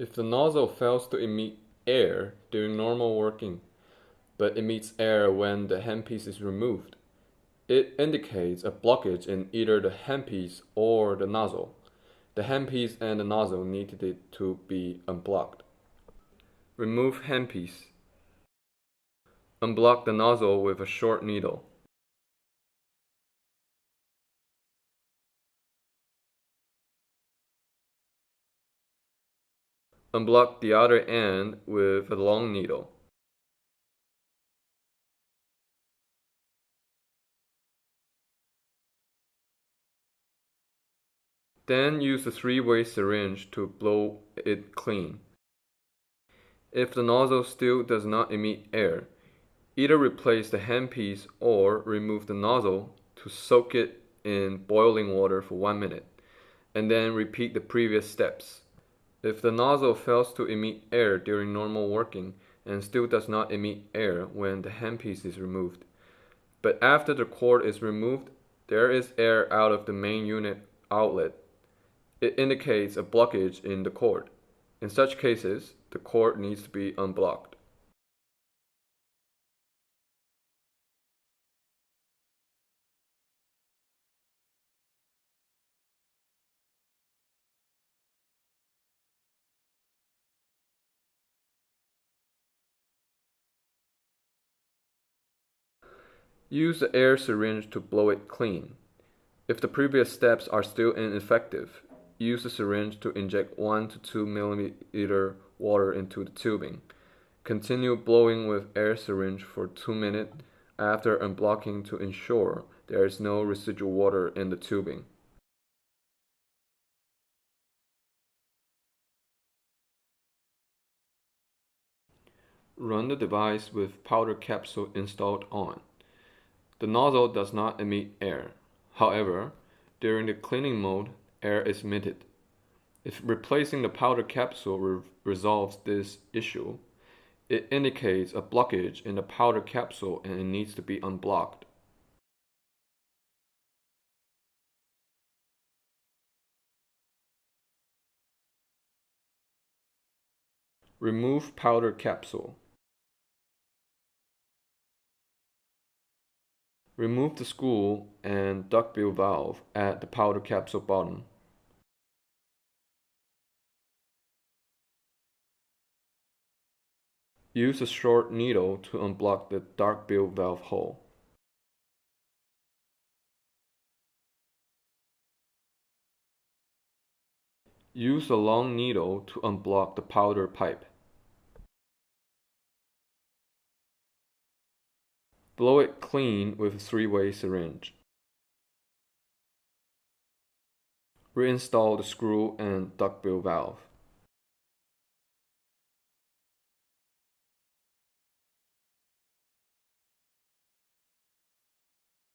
If the nozzle fails to emit air during normal working, but emits air when the handpiece is removed, it indicates a blockage in either the handpiece or the nozzle. The handpiece and the nozzle needed to be unblocked. Remove handpiece. Unblock the nozzle with a short needle. Unblock the other end with a long needle. Then use a three-way syringe to blow it clean. If the nozzle still does not emit air, either replace the handpiece or remove the nozzle to soak it in boiling water for 1 minute, and then repeat the previous steps. If the nozzle fails to emit air during normal working and still does not emit air when the handpiece is removed, but after the cord is removed, there is air out of the main unit outlet, it indicates a blockage in the cord. In such cases, the cord needs to be unblocked. Use the air syringe to blow it clean. If the previous steps are still ineffective, use the syringe to inject 1 to 2 milliliter water into the tubing. Continue blowing with air syringe for 2 minutes after unblocking to ensure there is no residual water in the tubing. Run the device with powder capsule installed on. The nozzle does not emit air. However, during the cleaning mode, air is emitted. If replacing the powder capsule resolves this issue, it indicates a blockage in the powder capsule and it needs to be unblocked. Remove powder capsule. Remove the spool and duckbill valve at the powder capsule bottom. Use a short needle to unblock the duckbill valve hole. Use a long needle to unblock the powder pipe. Blow it clean with a three-way syringe. Reinstall the screw and duckbill valve.